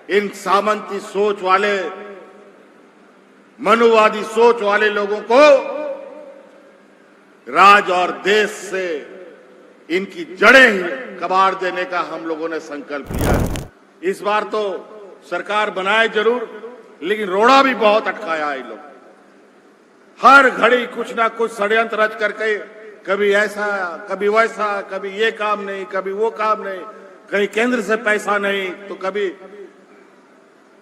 इन सामंती सोच वाले, मनुवादी सोच वाले लोगों को राज और देश से इनकी जड़ें ही कबाड़ देने का हम लोगों ने संकल्प लिया है। इस बार तो सरकार बनाए जरूर, लेकिन रोड़ा भी बहुत अटकाया है इन लोग। हर घड़ी कुछ ना कुछ षड्यंत्र रच करके, कभी ऐसा, कभी वैसा, कभी ये काम नहीं, कभी वो काम नहीं, कहीं केंद्र से पैसा नहीं, तो कभी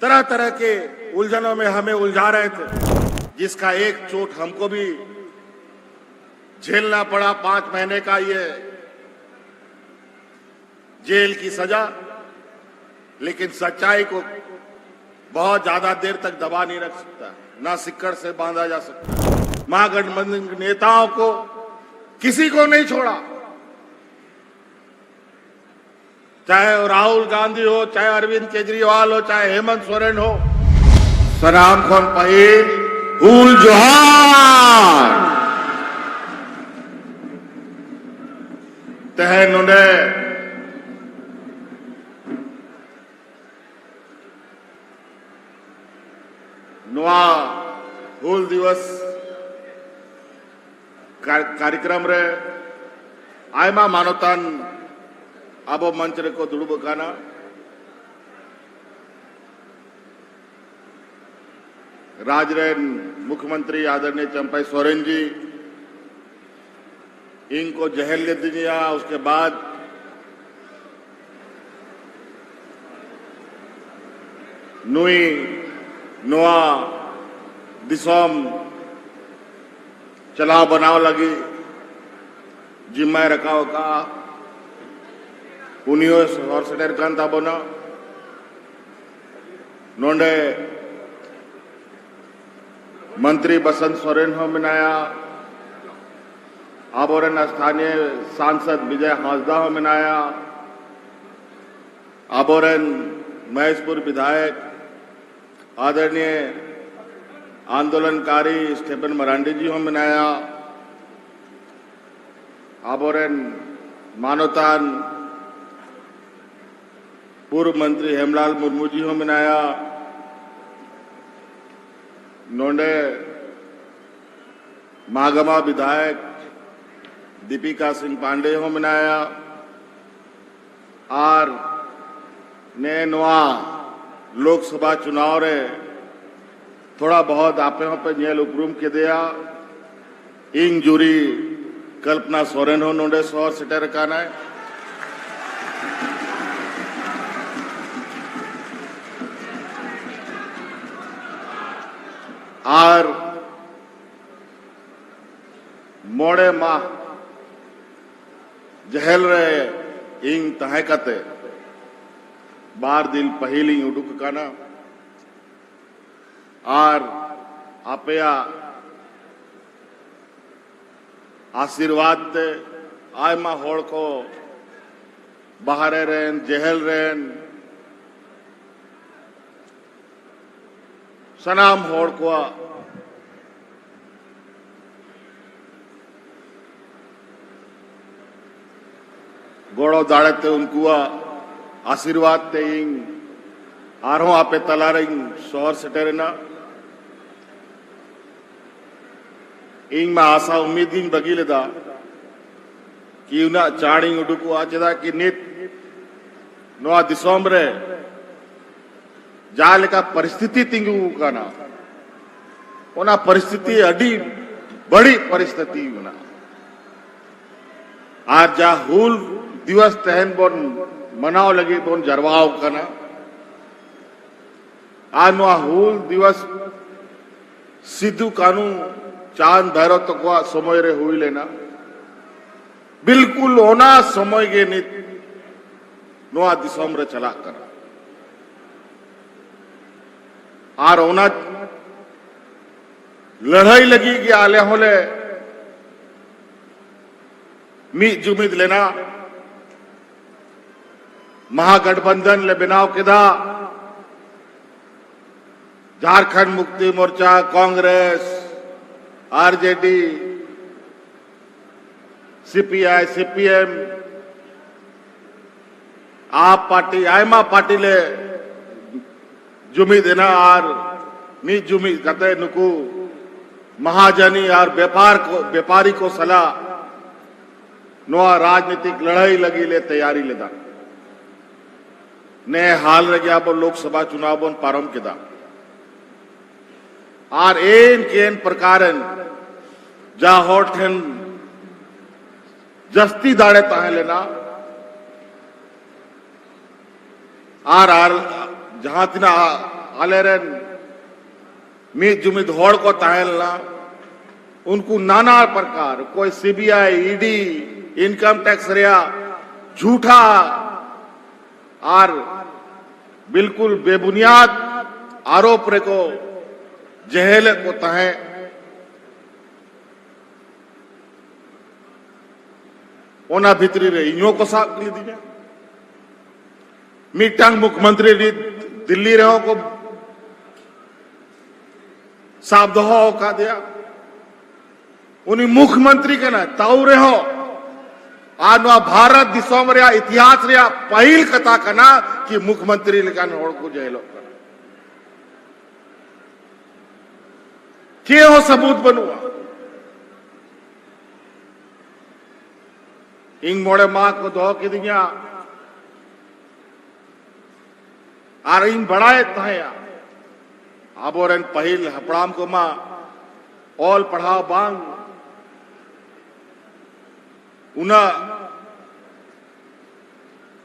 तरह तरह के उलझनों में हमें उलझा रहे थे, जिसका एक चोट हमको भी झेलना पड़ा। 5 महीने का ये जेल की सजा, लेकिन सच्चाई को बहुत ज्यादा देर तक दबा नहीं रख सकता, ना सिक्कड़ से बांधा जा सकता। महागठबंधन के नेताओं को किसी को नहीं छोड़ा, चाहे राहुल गांधी हो, चाहे अरविंद केजरीवाल हो, चाहे हेमंत सोरेन हो। सलाम खान पहिल हुल जोहार तहे नुंडे नुआ हुल दिवस कार्यक्रम रे आयमा मानवतान आबो मंच रे को दुड़ुब काना राजरेन मुख्यमंत्री आदरणीय चंपाई सोरेन जी इनको जहल ले दिया। उसके बाद नुई नुआ दिसोम चलाव बनाव लगी जिम्मा रखाव का उनियो हॉर्सटर कांता बोना नोंडे मंत्री बसंत सोरेन हो मिनाया, आबोरन स्थानीय सांसद विजय हांसदा हो मिनाया, आबोरन महेशपुर विधायक आदरणीय आंदोलनकारी स्टेफन मरांडी जी हो मिनाया, आबोरन मानवतान पूर्व मंत्री हेमलाल मुर्मू जी हो मिनाया, नोंडे मागमा विधायक दीपिका सिंह पांडे हो मिनाया, आर ने नवा लोकसभा चुनाव रे थोड़ा बहुत आपे हो पे जेल उपरूम के दिया इंग जूरी कल्पना सोरेन हो नोंडे सोर सिटर काना है। आर मोड़े माह जहल रहे इंग तहे कते बार दिल पहली उडुक काना आर आपेया आशीर्वाद ते आयमा होड़ को बाहरे रहन जहल रहन सनाम होड़ को गोड़ो दाड़ते उनको आशीर्वाद ते इंग आरो आपे तलारिंग शोहर सटेरना इंग में आशा उम्मीद इंग बगी लेदा कि उना चाड़िंग उडुकु आचदा कि नित नोआ दिसोम रे जाले का परिस्थिति तिंगु काना ओना परिस्थिति अडी बड़ी परिस्थिति उना आज जा हुल दिवस तहन बोन मनाव लगी बोन जरवाव काना आज नोआ हुल दिवस सिद्धू कानू चांद भैरव तक तो समय रे हुई लेना बिल्कुल ओना समय के नित नोआ दिसोम रे चला कर आर ओना लड़ाई लगी कि आले होले मी जुमिद लेना महागठबंधन ले बिनाव किदा Jharkhand Mukti Morcha, Congress, RJD, CPI, CPM, आप पार्टी, आयमा पार्टी ले जुमिदेना और नी जुमिद कते नुकु महाजनी और व्यापारी को सलाह नोआ राजनीतिक लड़ाई लगी ले तैयारी लेदा ने हाल रगे बो लोकसभा चुनाव बन पारम केदा और एन केन प्रकारन जा होठन जस्ती दाड़े ताहे लेना आर जहां तिना आलेरन मीत जुमिद होड़ को ताहे लेना उनको नाना प्रकार कोई सीबीआई ईडी इनकम टैक्स रिया झूठा और बिल्कुल बेबुनियाद आरोप रे को जहेल को तहे ओना भितरी रे इनो को साफ ली दी मीटांग मुख्यमंत्री दिल्ली रहो को साफ दहो का दिया उन्हीं मुख्यमंत्री के ना ताऊ रहो आज भारत दिसोम रे इतिहास रे पहल कथा कना कि मुख्यमंत्री लेकिन होड़ को जेलो के हो सबूत बनुआ इंग मोड़े मां को दो की दिया आर इंग बढ़ाए तहया आबोरन पहल हपड़ाम को मां ऑल पढ़ाओ बांग उना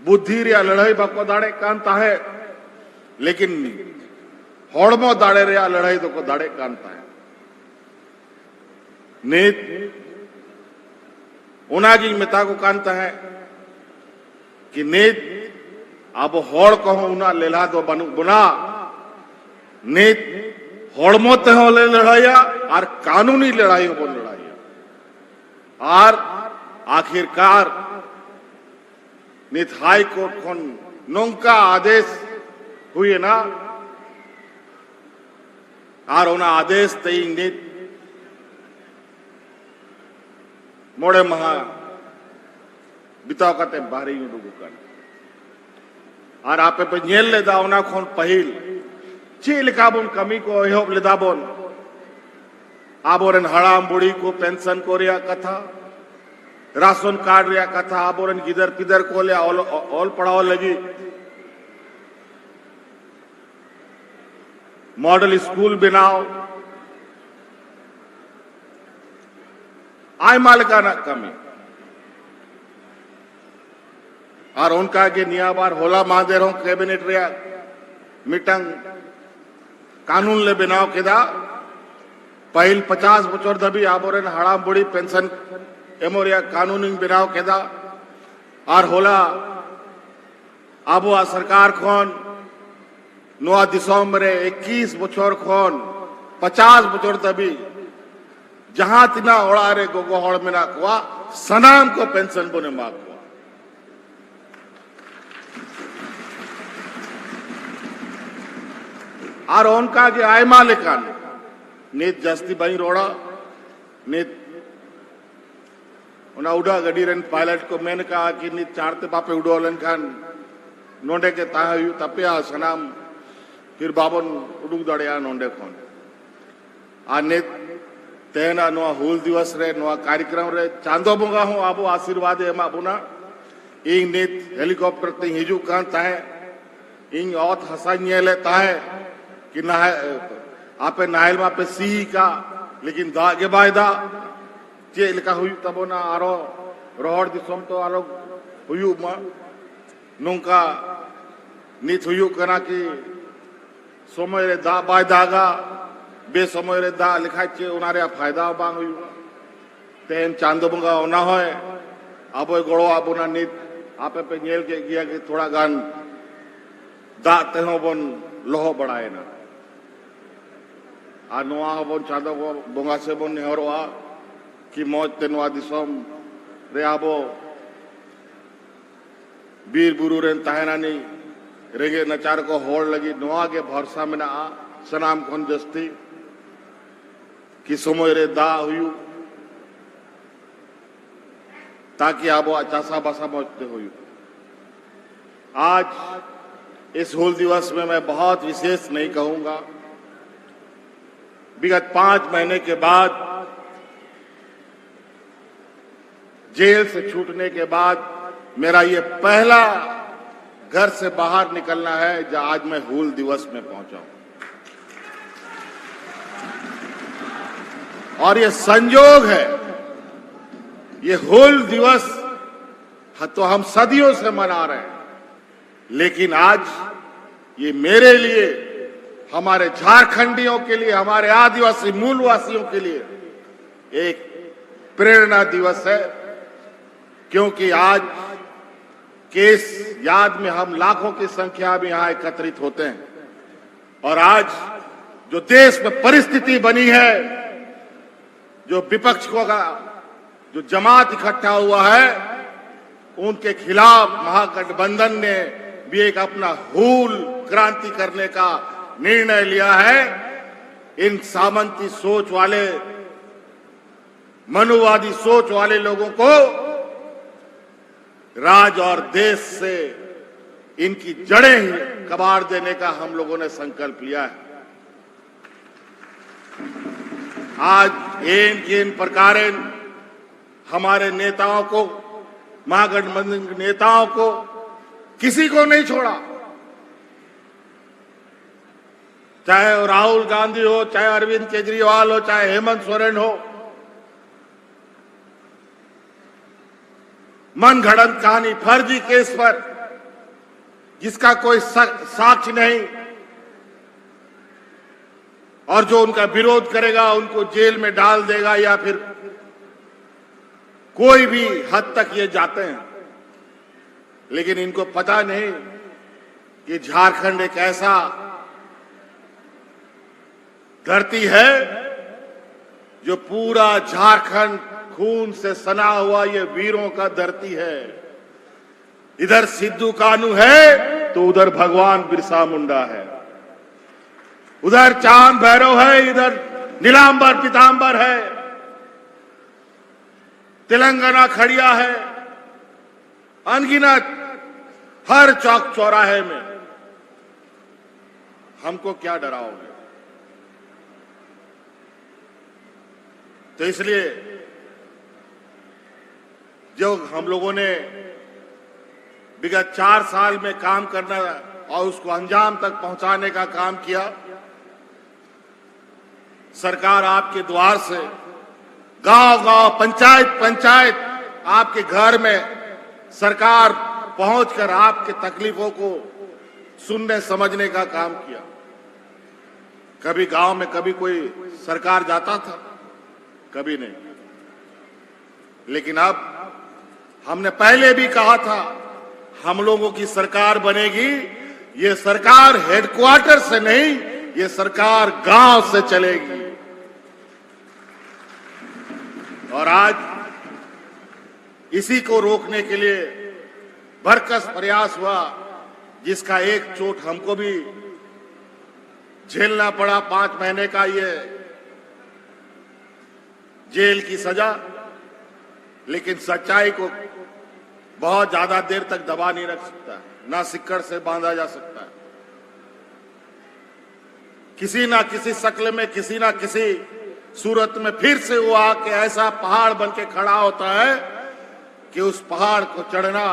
बुद्धि रिया लड़ाई बाको दाड़े कांता है लेकिन होड़मो दाड़े रिया लड़ाई तो को दाड़े कांता है नीत उनागी मिता को कांता है कि नीत अब होड़ कहो उना लेला दो बनु बुना नीत होड़मो तहो ले लड़ाइया और कानूनी लड़ाइयों को लड़ाइया और आखिरकार नित हाई कोर्ट खन नौका आदेश हुए ना और उना आदेश तई नित मोड़े महा बिताव कते बाहरी उडुगु कर और आपे पे जेल ले दावना खन पहिल चील काबुन कमी को एहोब ले दाबोन आबोरन हड़ाम बुढ़ी को पेंशन को रिया कथा राशन कार्ड रिया कथा आबोरन गिदर पिदर को ले ऑल पढ़ाओ लगी मॉडल स्कूल बनाओ आय माल का ना कमी और उनका के नियाबार होला मादे रहो कैबिनेट रिया मीटिंग कानून ले बनाओ केदा पहल 50 बचर दबी आबोरन हड़ाम बुढ़ी पेंशन एमोरिया कानूनी बनाव केदा और होला आबो आ सरकार खन नोआ दिसंबर 21 बचर खन 50 बचर दबी जहां तिना ओड़ा रे गोगो हड़ मेना कुआ सनाम को पेंशन बने माग कुआ और उनका के आयमा लेकान नीत जस्ती बाई रोड़ा नीत उना उड़ा गडी रन पायलट को मैंने कहा कि नी चारते बापे उड़ोलन खान नोंडे के ताहयु तपिया सनाम फिर बाबन उडुग दड़िया नोंडे खोन आने तेना नो हुल दिवस रे नो कार्यक्रम रे चांदो बोंगा हो आबो आशीर्वाद एमा बुना इंग नीत हेलीकॉप्टर ते हिजु कान ताहे इंग औत हसा नेले ताहे कि ना आपे नाइल मा पे सी का लेकिन दागे बायदा चे लेका हुई तबोना आरो रोहड़ दिसोम तो आरो हुई मा नोंका नीत हुई कना कि समय रे दा बाय दागा बे समय रे दा लिखा चे उनारे फायदा बांग हुई तेन चांदो बंगा ओना होय आबो गोड़ो आबोना नीत आपे पे नेल के गया कि थोड़ा गान दा तेहो बन लोहो बढ़ाए ना आ नोआ बन चांदो बंगा से बन नेहरोआ कि मौज तेनवा दिसोम रे आबो बीर बुरु रेन ताहेनानी रेगे नचार को होड़ लगी नोआ के भरसा में ना सनाम कौन जस्ती कि समय रे दा हुई ताकि आबो चासा बासा मौजते हुई आज इस हूल दिवस में मैं बहुत विशेष नहीं कहूंगा। विगत 5 महीने के बाद, जेल से छूटने के बाद मेरा ये पहला घर से बाहर निकलना है जहां आज मैं हूल दिवस में पहुंचा हूं। और ये संयोग है, ये हूल दिवस तो हम सदियों से मना रहे हैं, लेकिन आज ये मेरे लिए, हमारे झारखंडियों के लिए, हमारे आदिवासी मूलवासियों के लिए एक प्रेरणा दिवस है। क्योंकि आज केस याद में हम लाखों की संख्या में यहां एकत्रित होते हैं और आज जो देश में परिस्थिति बनी है, जो विपक्ष को का जो जमात इकट्ठा हुआ है, उनके खिलाफ महागठबंधन ने भी एक अपना हूल क्रांति करने का निर्णय लिया है। इन सामंती सोच वाले, मनुवादी सोच वाले लोगों को राज और देश से इनकी जड़ें ही कबाड़ देने का हम लोगों ने संकल्प लिया है। आज इन प्रकार हमारे नेताओं को, महागठबंधन के नेताओं को किसी को नहीं छोड़ा, चाहे वो राहुल गांधी हो, चाहे अरविंद केजरीवाल हो, चाहे हेमंत सोरेन हो। मन घड़ंत कहानी, फर्जी केस पर जिसका कोई साक्ष्य नहीं, और जो उनका विरोध करेगा उनको जेल में डाल देगा या फिर कोई भी हद तक ये जाते हैं। लेकिन इनको पता नहीं कि झारखंड एक ऐसा धरती है जो पूरा झारखंड खून से सना हुआ ये वीरों का धरती है। इधर सिद्धू कानू है तो उधर भगवान बिरसा मुंडा है, उधर चांद भैरव है, इधर नीलांबर पीतांबर है, तेलंगाना खड़िया है, अनगिनत हर चौक चौराहे में। हमको क्या डराओगे? तो इसलिए जो हम लोगों ने विगत 4 साल में काम करना और उसको अंजाम तक पहुंचाने का काम किया, सरकार आपके द्वार से गांव-गांव, पंचायत आपके घर में सरकार पहुंचकर आपके तकलीफों को सुनने समझने का काम किया। कभी गांव में कभी कोई सरकार जाता था? कभी नहीं। लेकिन अब हमने पहले भी कहा था, हम लोगों की सरकार बनेगी, ये सरकार हेडक्वार्टर से नहीं, ये सरकार गांव से चलेगी। और आज इसी को रोकने के लिए भरकस प्रयास हुआ, जिसका एक चोट हमको भी झेलना पड़ा, 5 महीने का ये जेल की सजा। लेकिन सच्चाई को बहुत ज्यादा देर तक दबा नहीं रख सकता, ना सिक्कड़ से बांधा जा सकता है। किसी ना किसी शक्ल में, किसी ना किसी सूरत में फिर से वो आके ऐसा पहाड़ बन के खड़ा होता है कि उस पहाड़ को चढ़ना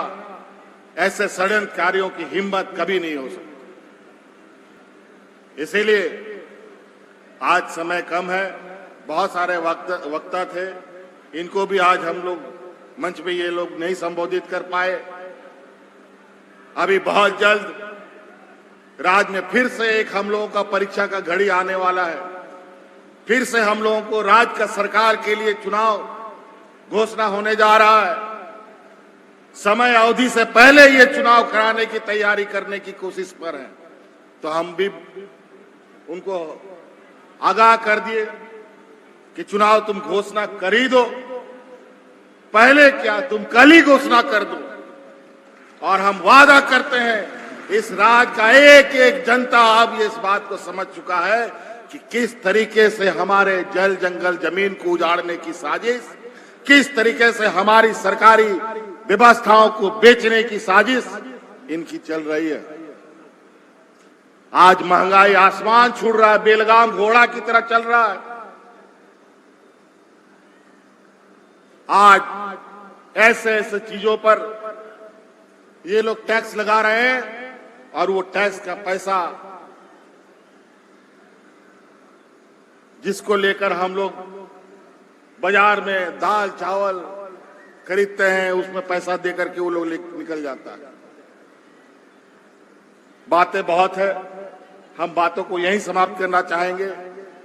ऐसे षड्यंत्रकारियों की हिम्मत कभी नहीं हो सकती। इसीलिए आज समय कम है, बहुत सारे वक्ता थे, इनको भी आज हम लोग मंच पे ये लोग नहीं संबोधित कर पाए। अभी बहुत जल्द राज्य में फिर से एक हम लोगों का परीक्षा का घड़ी आने वाला है। फिर से हम लोगों को राज्य का सरकार के लिए चुनाव घोषणा होने जा रहा है। समय अवधि से पहले ये चुनाव कराने की तैयारी करने की कोशिश पर है। तो हम भी उनको आगाह कर दिए कि चुनाव तुम घोषणा कर ही दो, पहले क्या तुम कल ही घोषणा कर दो। और हम वादा करते हैं, इस राज्य का एक एक जनता अब इस बात को समझ चुका है कि किस तरीके से हमारे जल जंगल जमीन को उजाड़ने की साजिश, किस तरीके से हमारी सरकारी व्यवस्थाओं को बेचने की साजिश इनकी चल रही है। आज महंगाई आसमान छू रहा है, बेलगाम घोड़ा की तरह चल रहा है। आज ऐसे ऐसे चीजों पर ये लोग टैक्स लगा रहे हैं और वो टैक्स का पैसा जिसको लेकर हम लोग बाजार में दाल चावल खरीदते हैं, उसमें पैसा देकर के वो लोग निकल जाता है। बातें बहुत है, हम बातों को यहीं समाप्त करना चाहेंगे।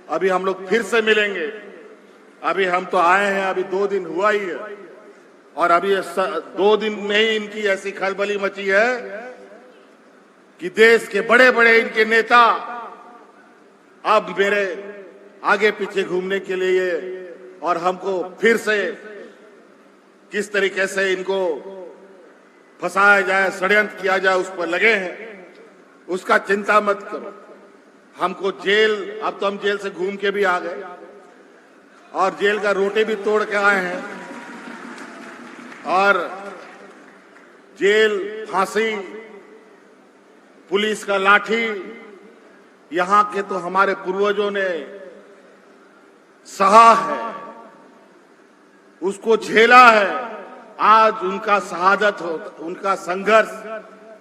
अभी हम लोग फिर से मिलेंगे। अभी हम तो आए हैं, अभी 2 दिन हुआ ही है और अभी 2 दिन में ही इनकी ऐसी खलबली मची है कि देश के बड़े बड़े इनके नेता अब मेरे आगे पीछे घूमने के लिए और हमको फिर से किस तरीके से इनको फंसाया जाए, षड्यंत्र किया जाए, उस पर लगे हैं। उसका चिंता मत करो। हमको जेल, अब तो हम जेल से घूम के भी आ गए और जेल का रोटी भी तोड़ के आए हैं और जेल, फांसी, पुलिस का लाठी, यहां के तो हमारे पूर्वजों ने सहा है, उसको झेला है। आज उनका शहादत हो, उनका संघर्ष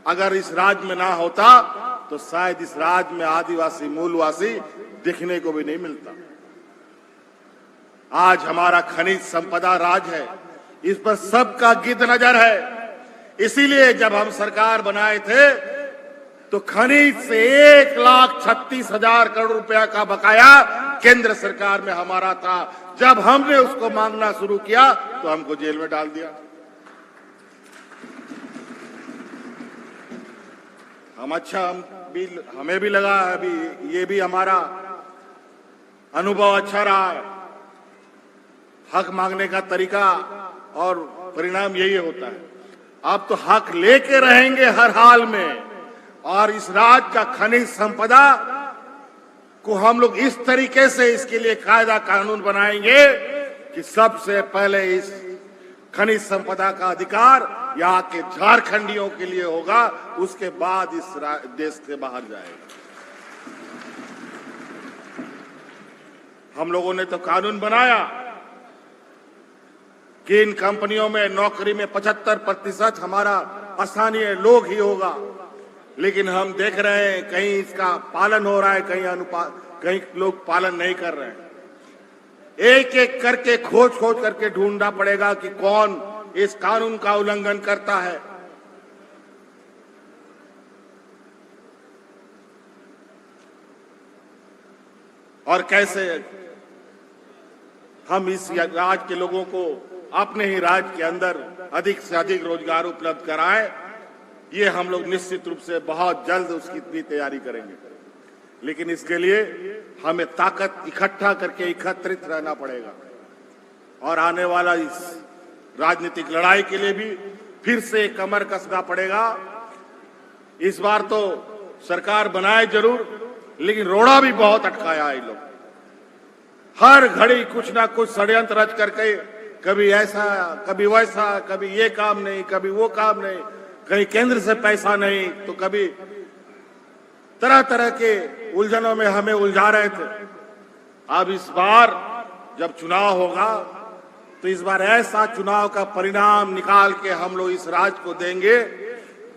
अगर इस राज्य में ना होता तो शायद इस राज्य में आदिवासी मूलवासी दिखने को भी नहीं मिलता। आज हमारा खनिज संपदा राज है, इस पर सबका गिद्ध नजर है। इसीलिए जब हम सरकार बनाए थे तो खनिज से 1,36,000 करोड़ रुपया का बकाया केंद्र सरकार में हमारा था। जब हमने उसको मांगना शुरू किया तो हमको जेल में डाल दिया। हमें भी लगा अभी ये भी हमारा अनुभव अच्छा रहा है। हक मांगने का तरीका और परिणाम यही होता है। अब तो हक लेके रहेंगे हर हाल में और इस राज्य का खनिज संपदा को हम लोग इस तरीके से इसके लिए कायदा कानून बनाएंगे कि सबसे पहले इस खनिज संपदा का अधिकार यहाँ के झारखंडियों के लिए होगा, उसके बाद इस देश से बाहर जाएगा। हम लोगों ने तो कानून बनाया कि इन कंपनियों में नौकरी में 75% हमारा स्थानीय लोग ही होगा, लेकिन हम देख रहे हैं कहीं इसका पालन हो रहा है, कहीं लोग पालन नहीं कर रहे हैं। एक एक करके खोज करके ढूंढना पड़ेगा कि कौन इस कानून का उल्लंघन करता है। और कैसे हम इस राज्य के लोगों को अपने ही राज्य के अंदर अधिक से अधिक रोजगार उपलब्ध कराएं, ये हम लोग निश्चित रूप से बहुत जल्द उसकी भी तैयारी करेंगे। लेकिन इसके लिए हमें ताकत इकट्ठा करके एकत्रित रहना पड़ेगा और आने वाला इस राजनीतिक लड़ाई के लिए भी फिर से कमर कसना पड़ेगा। इस बार तो सरकार बनाए जरूर, लेकिन रोड़ा भी बहुत अटकाया है। लोग हर घड़ी कुछ ना कुछ षड्यंत्र रच करके, कभी ऐसा कभी वैसा, कभी ये काम नहीं, कभी वो काम नहीं, कहीं केंद्र से पैसा नहीं, तो कभी तरह तरह के उलझनों में हमें उलझा रहे थे। अब इस बार जब चुनाव होगा तो इस बार ऐसा चुनाव का परिणाम निकाल के हम लोग इस राज्य को देंगे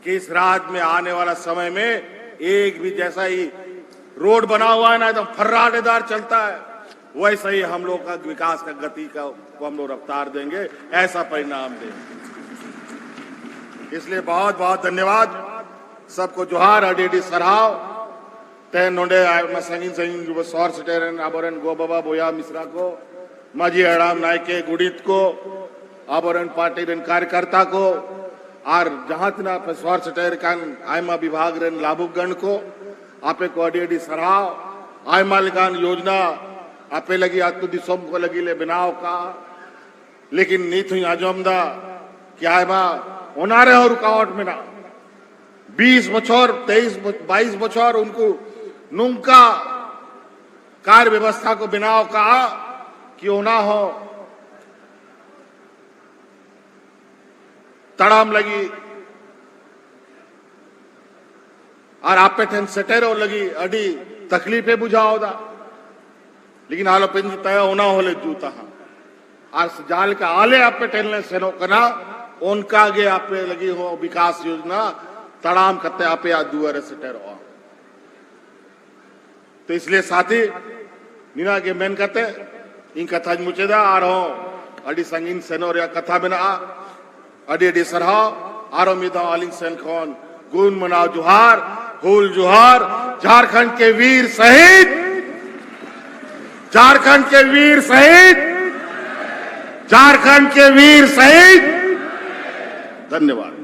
कि इस राज्य में आने वाला समय में एक भी जैसा ही रोड बना हुआ है ना एकदम फर्राटेदार चलता है, वैसा ही हम लोग का विकास का गति को हम लोग रफ्तार देंगे, ऐसा परिणाम देंगे। इसलिए बहुत बहुत धन्यवाद सबको, जोहार, अडेडी सराव तेन नोडे संगीन सौर सिटेरन आबोरन गो बाबा बोया मिश्रा को, माजी हराम नायके गुड़ित को, आबोरन पार्टी रेन कार्यकर्ता को और जहां तना सौर सिटेर कान आयमा विभाग रेन लाभुकगण को आपे को अडेडी सराव। आयमा लिकान योजना आपे लगी आतु दिसोम को लगी ले बनाव का, लेकिन नीत हुई आजमदा कि आयमा होनारे हो रुकावट में ना 20 बछर 22 बछर उनको नुंका कार्य व्यवस्था को बनाव का क्यों ना हो, तड़ाम लगी और आप पे ठन सेटेरो लगी अडी तकलीफे बुझाओ दा लेकिन हालो पेंजी तय होना होले जूता हाँ और जाल का आले आप पे टेलने सेनो कना उनका गे आप पे लगी हो विकास योजना तड़ाम करते आप या दुआरे सेटेरो तो इसलिए साथी निना के मेन कहते इन कथा मुचेदा आ रहो अडी संगीन सेनोर या कथा बिना अडी अडी सरहाव आरो मिदा आलिंग सेन कौन गुन मनाव जुहार हुल जुहार झारखंड के वीर शहीद झारखंड के वीर शहीद झारखंड के वीर शहीद धन्यवाद।